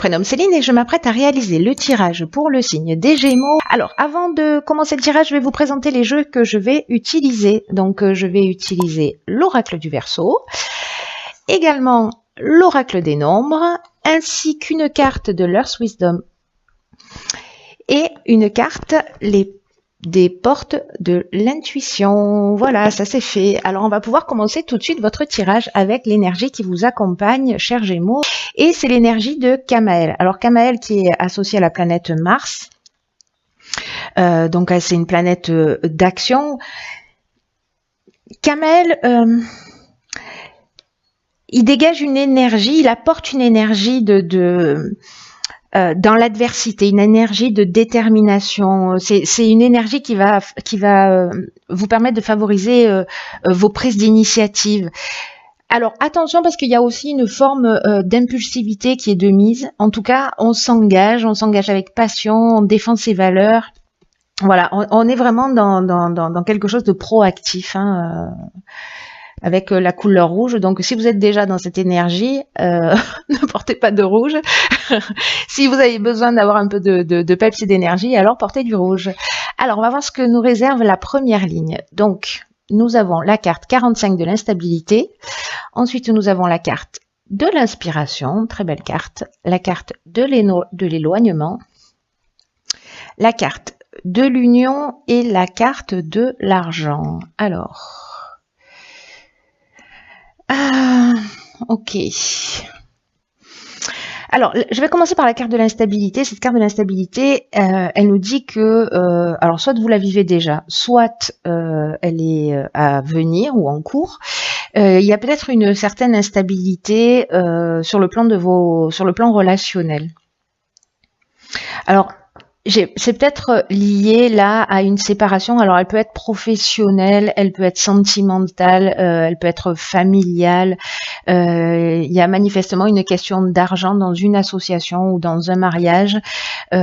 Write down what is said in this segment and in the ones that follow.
Prénom Céline et je m'apprête à réaliser le tirage pour le signe des Gémeaux. Alors, avant de commencer le tirage, je vais vous présenter les jeux que je vais utiliser. Donc, je vais utiliser l'oracle du Verseau, également l'oracle des nombres, ainsi qu'une carte de l'Earth Wisdom et une carte des portes de l'intuition. Voilà, ça c'est fait. Alors, on va pouvoir commencer tout de suite votre tirage avec l'énergie qui vous accompagne, chers Gémeaux. Et c'est l'énergie de Kamael. Alors, Kamael qui est associé à la planète Mars. Donc, c'est une planète d'action. Kamael, il dégage une énergie, il apporte une énergie dans l'adversité, une énergie de détermination. C'est une énergie qui va vous permettre de favoriser vos prises d'initiative. Alors attention parce qu'il y a aussi une forme d'impulsivité qui est de mise. En tout cas, on s'engage avec passion, on défend ses valeurs. Voilà, on est vraiment dans quelque chose de proactif, hein, avec la couleur rouge. Donc si vous êtes déjà dans cette énergie, ne portez pas de rouge. Si vous avez besoin d'avoir un peu de peps et d'énergie, alors portez du rouge. Alors on va voir ce que nous réserve la première ligne. Donc nous avons la carte 45 de l'instabilité. Ensuite, nous avons la carte de l'inspiration, très belle carte. La carte de l'éloignement. La carte de l'union et la carte de l'argent. Alors, ok. Alors, je vais commencer par la carte de l'instabilité. Cette carte de l'instabilité, elle nous dit que, alors soit vous la vivez déjà, soit elle est à venir ou en cours. Il y a peut-être une certaine instabilité sur le plan relationnel. Alors, c'est peut-être lié là à une séparation. Alors, elle peut être professionnelle, elle peut être sentimentale, elle peut être familiale. Il y a manifestement une question d'argent dans une association ou dans un mariage. J'ai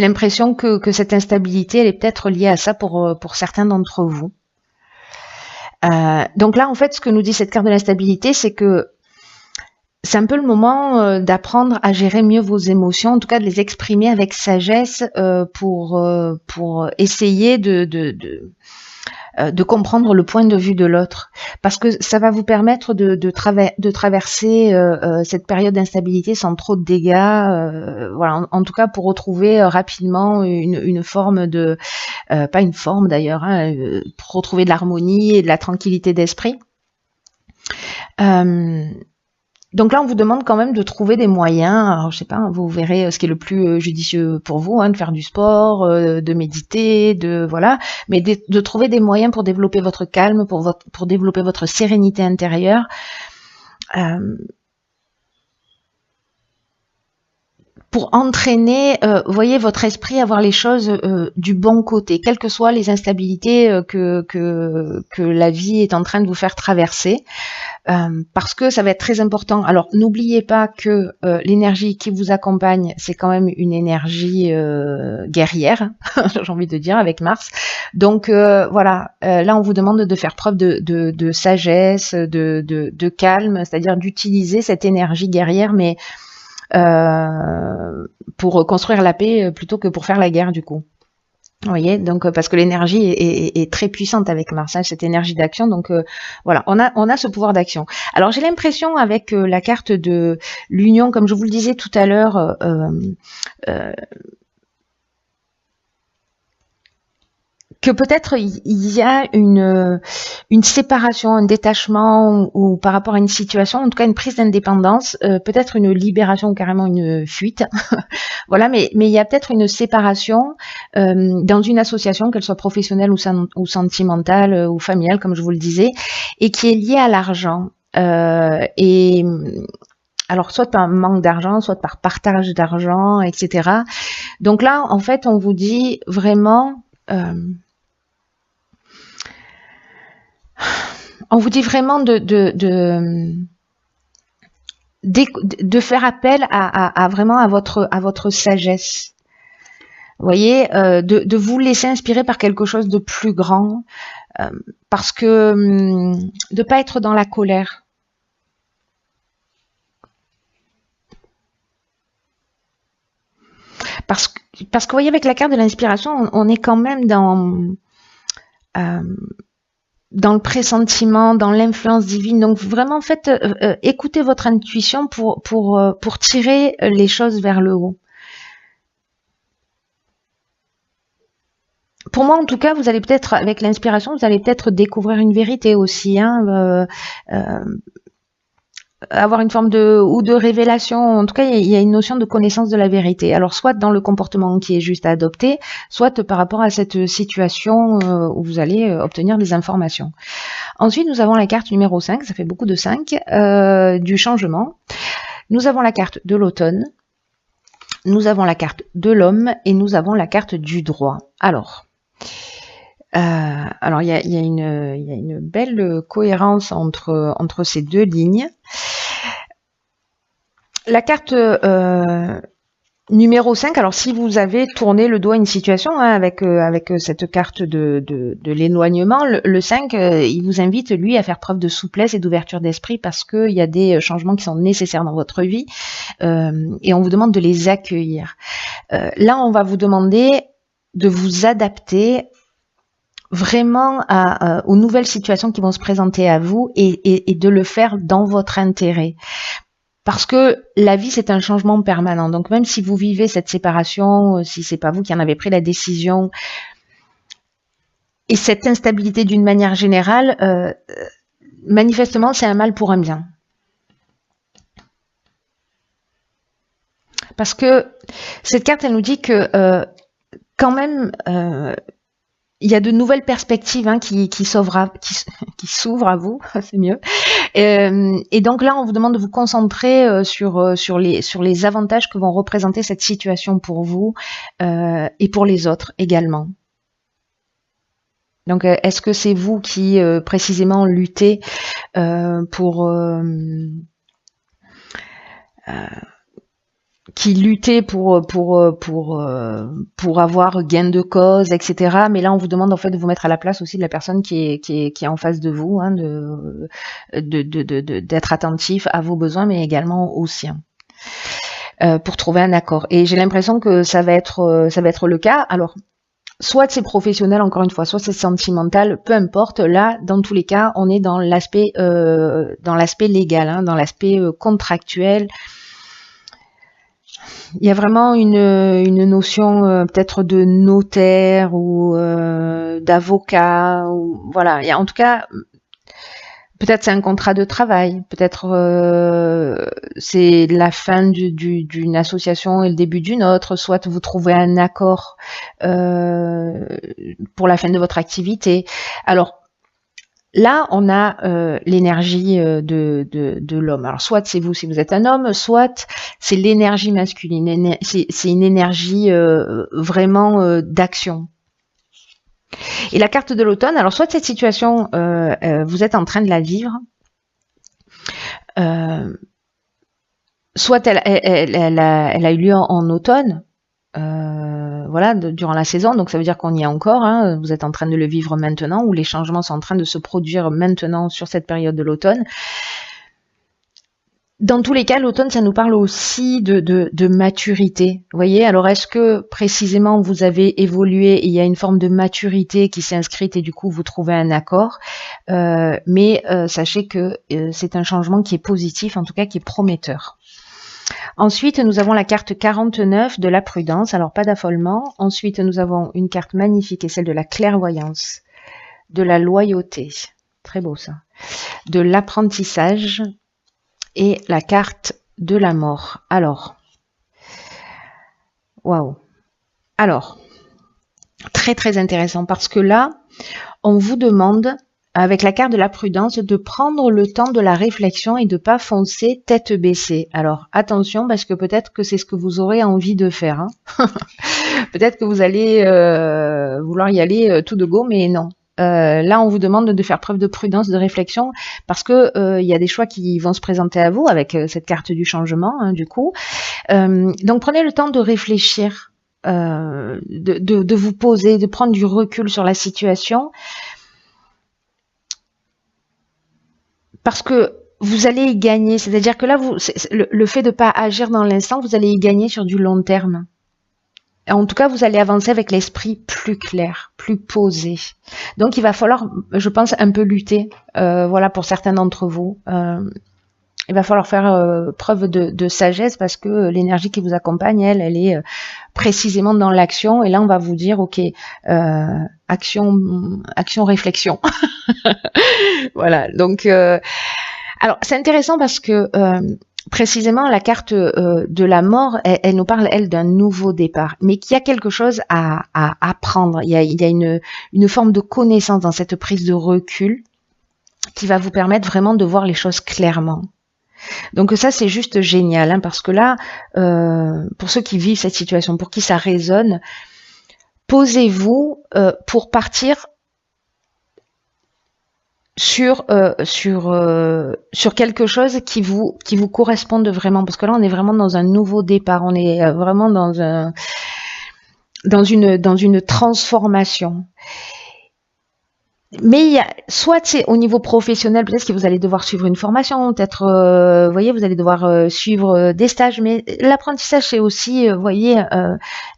l'impression que cette instabilité, elle est peut-être liée à ça pour certains d'entre vous. Donc là, en fait, ce que nous dit cette carte de l'instabilité, c'est que c'est un peu le moment d'apprendre à gérer mieux vos émotions, en tout cas de les exprimer avec sagesse pour essayer de comprendre le point de vue de l'autre. Parce que ça va vous permettre de traverser cette période d'instabilité sans trop de dégâts. Voilà, en tout cas pour retrouver rapidement une forme de... pas une forme d'ailleurs, hein, pour retrouver de l'harmonie et de la tranquillité d'esprit. Donc là, on vous demande quand même de trouver des moyens. Alors, je sais pas, vous verrez ce qui est le plus judicieux pour vous, hein, de faire du sport, de méditer, voilà, mais de trouver des moyens pour développer votre calme, pour développer votre sérénité intérieure. Pour entraîner, voyez, votre esprit à voir les choses du bon côté, quelles que soient les instabilités que la vie est en train de vous faire traverser. Parce que ça va être très important. Alors, n'oubliez pas que l'énergie qui vous accompagne, c'est quand même une énergie guerrière, j'ai envie de dire, avec Mars. Donc, voilà, là, on vous demande de faire preuve de sagesse, de calme, c'est-à-dire d'utiliser cette énergie guerrière, mais pour construire la paix plutôt que pour faire la guerre, du coup. Vous voyez, donc parce que l'énergie est très puissante avec Mars, hein, cette énergie d'action. Donc voilà, on a ce pouvoir d'action. Alors j'ai l'impression avec la carte de l'union, comme je vous le disais tout à l'heure, que peut-être il y a une séparation, un détachement ou par rapport à une situation, en tout cas une prise d'indépendance, peut-être une libération ou carrément une fuite. Voilà, mais il y a peut-être une séparation dans une association, qu'elle soit professionnelle ou sentimentale ou familiale, comme je vous le disais, et qui est liée à l'argent. Et alors soit par manque d'argent, soit par partage d'argent, etc. Donc là, en fait, on vous dit vraiment... on vous dit vraiment de faire appel vraiment à votre sagesse. Vous voyez, de vous laisser inspirer par quelque chose de plus grand, parce que de pas être dans la colère. Parce que vous voyez, avec la carte de l'inspiration, on est quand même dans le pressentiment, dans l'influence divine. Donc vraiment, en fait, écoutez votre intuition pour tirer les choses vers le haut. Pour moi, en tout cas, vous allez peut-être, avec l'inspiration, vous allez peut-être découvrir une vérité aussi, hein, avoir une forme de révélation. En tout cas, il y a une notion de connaissance de la vérité. Alors, soit dans le comportement qui est juste à adopter, soit par rapport à cette situation où vous allez obtenir des informations. Ensuite, nous avons la carte numéro 5, ça fait beaucoup de 5, du changement. Nous avons la carte de l'automne, nous avons la carte de l'homme et nous avons la carte du droit. Alors, il y a une belle cohérence entre ces deux lignes. La carte numéro 5, alors si vous avez tourné le dos à une situation, hein, avec cette carte de l'éloignement, le 5, il vous invite, lui, à faire preuve de souplesse et d'ouverture d'esprit parce qu'il y a des changements qui sont nécessaires dans votre vie et on vous demande de les accueillir. Là, on va vous demander de vous adapter vraiment aux nouvelles situations qui vont se présenter à vous et de le faire dans votre intérêt. Parce que la vie, c'est un changement permanent. Donc, même si vous vivez cette séparation, si c'est pas vous qui en avez pris la décision, et cette instabilité d'une manière générale, manifestement, c'est un mal pour un bien. Parce que cette carte, elle nous dit que quand même, il y a de nouvelles perspectives hein, qui s'ouvrent à vous, c'est mieux. Et donc là, on vous demande de vous concentrer sur les avantages que vont représenter cette situation pour vous et pour les autres également. Donc, est-ce que c'est vous qui précisément luttez pour avoir gain de cause, etc. Mais là, on vous demande en fait de vous mettre à la place aussi de la personne qui est en face de vous, hein, d'être attentif à vos besoins, mais également aux siens, pour trouver un accord. Et j'ai l'impression que ça va être le cas. Alors, soit c'est professionnel, encore une fois, soit c'est sentimental, peu importe. Là, dans tous les cas, on est dans l'aspect légal, hein, dans l'aspect contractuel. Il y a vraiment une notion peut-être de notaire ou d'avocat, ou voilà. Et en tout cas, peut-être c'est un contrat de travail, peut-être c'est la fin d'une association et le début d'une autre, soit vous trouvez un accord pour la fin de votre activité. Alors, là, on a l'énergie de l'homme. Alors, soit c'est vous si vous êtes un homme, soit c'est l'énergie masculine. C'est une énergie vraiment d'action. Et la carte de l'automne, alors soit cette situation, vous êtes en train de la vivre, soit elle a eu lieu en automne, voilà, durant la saison, donc ça veut dire qu'on y est encore, hein, vous êtes en train de le vivre maintenant, ou les changements sont en train de se produire maintenant sur cette période de l'automne. Dans tous les cas, l'automne, ça nous parle aussi de maturité. Vous voyez, alors est-ce que précisément vous avez évolué et il y a une forme de maturité qui s'est inscrite et du coup vous trouvez un accord, mais sachez que c'est un changement qui est positif, en tout cas qui est prometteur. Ensuite, nous avons la carte 49 de la prudence, alors pas d'affolement. Ensuite, nous avons une carte magnifique et celle de la clairvoyance, de la loyauté, très beau ça, de l'apprentissage et la carte de la mort. Alors, waouh. Alors, très très intéressant parce que là, on vous demande, avec la carte de la prudence, de prendre le temps de la réflexion et de pas foncer tête baissée. Alors attention parce que peut-être que c'est ce que vous aurez envie de faire. Hein. Peut-être que vous allez vouloir y aller tout de go, mais non. Là, on vous demande de faire preuve de prudence, de réflexion, parce que il y a des choix qui vont se présenter à vous avec cette carte du changement, hein, du coup. Donc prenez le temps de réfléchir, de vous poser, de prendre du recul sur la situation. Parce que vous allez y gagner, c'est-à-dire que là, le fait de ne pas agir dans l'instant, vous allez y gagner sur du long terme. En tout cas, vous allez avancer avec l'esprit plus clair, plus posé. Donc, il va falloir, je pense, un peu lutter. Voilà, pour certains d'entre vous. Il va falloir faire preuve de sagesse parce que l'énergie qui vous accompagne, elle est précisément dans l'action. Et là, on va vous dire, ok, action, réflexion. Voilà. Donc, alors, c'est intéressant parce que précisément, la carte de la mort, elle nous parle, elle, d'un nouveau départ, mais qu'il y a quelque chose à apprendre. Il y a une forme de connaissance dans cette prise de recul qui va vous permettre vraiment de voir les choses clairement. Donc ça, c'est juste génial, hein, parce que là, pour ceux qui vivent cette situation, pour qui ça résonne, posez-vous pour partir sur quelque chose qui vous corresponde vraiment, parce que là on est vraiment dans un nouveau départ, on est vraiment dans une transformation. Mais il y a, soit c'est au niveau professionnel, peut-être que vous allez devoir suivre une formation, peut-être, voyez, vous allez devoir suivre des stages, mais l'apprentissage c'est aussi, voyez,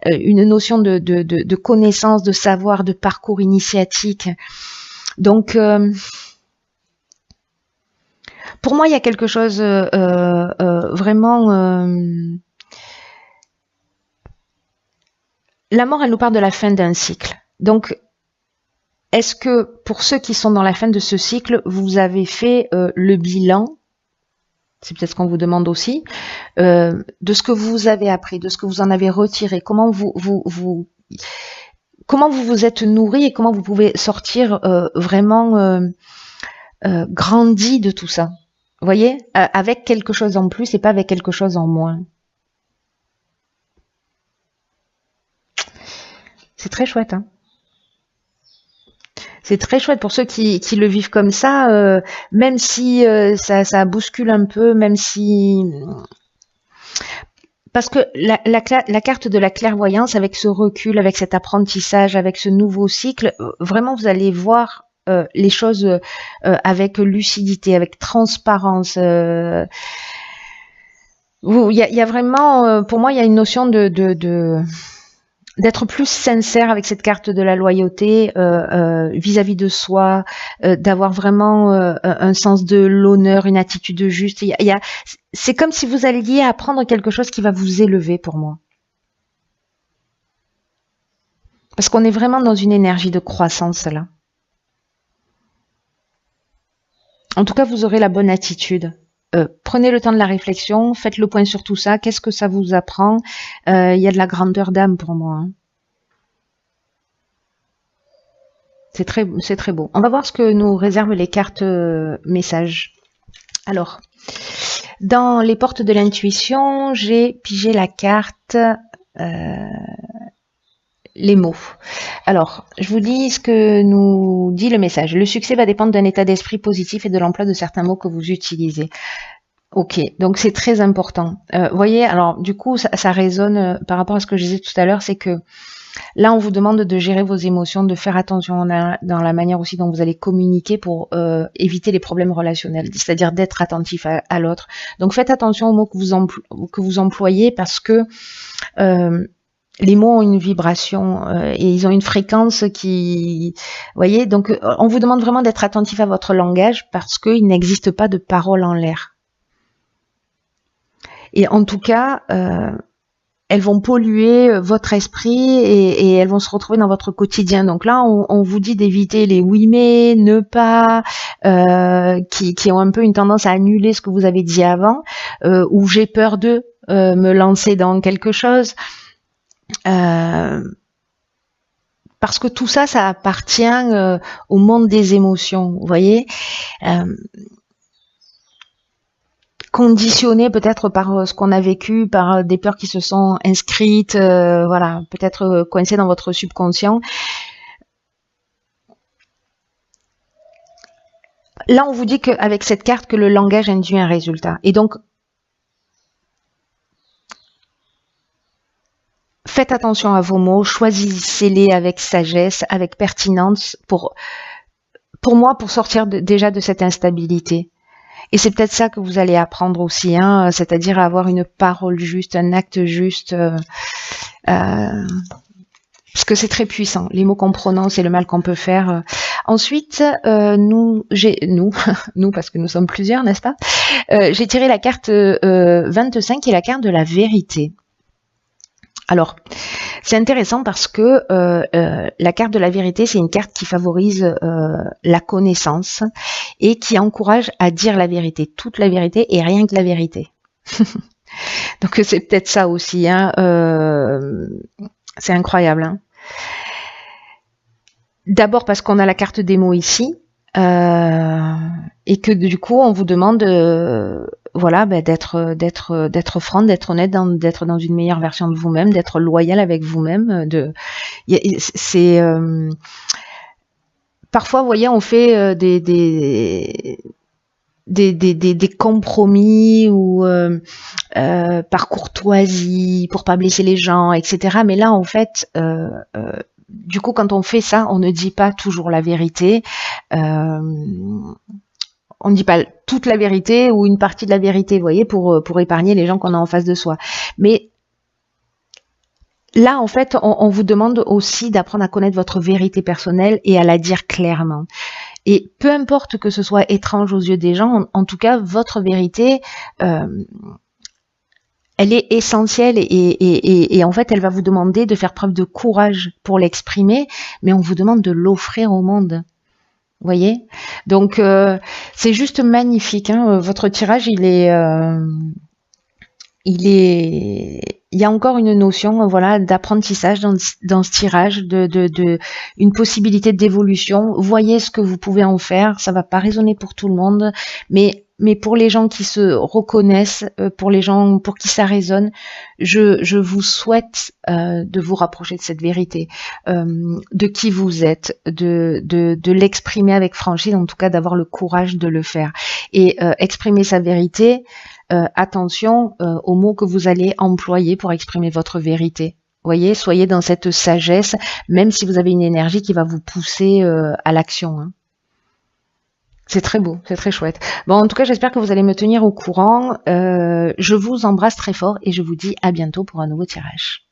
une notion de connaissance, de savoir, de parcours initiatique. Donc pour moi, il y a quelque chose vraiment... la mort, elle nous parle de la fin d'un cycle. Donc, est-ce que pour ceux qui sont dans la fin de ce cycle, vous avez fait le bilan, c'est peut-être ce qu'on vous demande aussi, de ce que vous avez appris, de ce que vous en avez retiré, comment vous vous êtes nourri et comment vous pouvez sortir vraiment grandi de tout ça. Vous voyez, avec quelque chose en plus et pas avec quelque chose en moins. C'est très chouette, hein. C'est très chouette pour ceux qui le vivent comme ça, même si ça bouscule un peu, même si... Parce que la carte de la clairvoyance, avec ce recul, avec cet apprentissage, avec ce nouveau cycle, vraiment vous allez voir les choses avec lucidité, avec transparence. Il y a vraiment, pour moi, il y a une notion d'être plus sincère avec cette carte de la loyauté vis-à-vis de soi, d'avoir vraiment un sens de l'honneur, une attitude juste. C'est comme si vous alliez apprendre quelque chose qui va vous élever pour moi. Parce qu'on est vraiment dans une énergie de croissance là. En tout cas, vous aurez la bonne attitude. Prenez le temps de la réflexion, faites le point sur tout ça. Qu'est-ce que ça vous apprend? Il y a de la grandeur d'âme pour moi. Hein. C'est très beau. On va voir ce que nous réservent les cartes messages. Alors, dans les portes de l'intuition, j'ai pigé la carte les mots. Alors, je vous lis ce que nous dit le message. Le succès va dépendre d'un état d'esprit positif et de l'emploi de certains mots que vous utilisez. Ok, donc c'est très important. Voyez, alors du coup, ça résonne par rapport à ce que je disais tout à l'heure, c'est que là, on vous demande de gérer vos émotions, de faire attention dans la manière aussi dont vous allez communiquer pour éviter les problèmes relationnels, c'est-à-dire d'être attentif à l'autre. Donc faites attention aux mots que vous employez parce que les mots ont une vibration et ils ont une fréquence qui... voyez, donc on vous demande vraiment d'être attentif à votre langage parce qu'il n'existe pas de parole en l'air. Et en tout cas, elles vont polluer votre esprit et elles vont se retrouver dans votre quotidien. Donc là, on vous dit d'éviter les oui mais, ne pas, qui ont un peu une tendance à annuler ce que vous avez dit avant, ou j'ai peur de me lancer dans quelque chose. Parce que tout ça, ça appartient au monde des émotions, vous voyez, conditionné peut-être par ce qu'on a vécu, par des peurs qui se sont inscrites, voilà, peut-être coincées dans votre subconscient. Là, on vous dit qu'avec cette carte, que le langage induit un résultat. Et donc, faites attention à vos mots, choisissez-les avec sagesse, avec pertinence pour moi, pour sortir déjà de cette instabilité. Et c'est peut-être ça que vous allez apprendre aussi, hein, c'est-à-dire à avoir une parole juste, un acte juste, parce que c'est très puissant, les mots qu'on prononce et le mal qu'on peut faire. Ensuite, nous, parce que nous sommes plusieurs, n'est-ce pas? J'ai tiré la carte 25 qui est la carte de la vérité. Alors, c'est intéressant parce que la carte de la vérité, c'est une carte qui favorise la connaissance et qui encourage à dire la vérité, toute la vérité et rien que la vérité. Donc c'est peut-être ça aussi, hein, c'est incroyable. Hein. D'abord parce qu'on a la carte des mots ici, et que du coup on vous demande voilà, d'être franc, d'être honnête, d'être dans une meilleure version de vous-même, d'être loyal avec vous-même. C'est parfois, vous voyez, on fait des compromis ou par courtoisie pour pas blesser les gens, etc. Mais là, en fait, du coup, quand on fait ça, on ne dit pas toujours la vérité. On ne dit pas toute la vérité ou une partie de la vérité, vous voyez, pour épargner les gens qu'on a en face de soi. Mais là, en fait, on vous demande aussi d'apprendre à connaître votre vérité personnelle et à la dire clairement. Et peu importe que ce soit étrange aux yeux des gens, en tout cas, votre vérité, elle est essentielle et en fait, elle va vous demander de faire preuve de courage pour l'exprimer, mais on vous demande de l'offrir au monde. Vous voyez? Donc, c'est juste magnifique. Hein. Votre tirage, il y a encore une notion, voilà, d'apprentissage dans ce tirage, une possibilité d'évolution. Voyez ce que vous pouvez en faire. Ça va pas résonner pour tout le monde, mais pour les gens qui se reconnaissent, pour les gens pour qui ça résonne, je vous souhaite de vous rapprocher de cette vérité, de qui vous êtes, de l'exprimer avec franchise, en tout cas d'avoir le courage de le faire. Et exprimer sa vérité, attention aux mots que vous allez employer pour exprimer votre vérité. Voyez, soyez dans cette sagesse, même si vous avez une énergie qui va vous pousser à l'action. Hein. C'est très beau, c'est très chouette. Bon, en tout cas, j'espère que vous allez me tenir au courant. Je vous embrasse très fort et je vous dis à bientôt pour un nouveau tirage.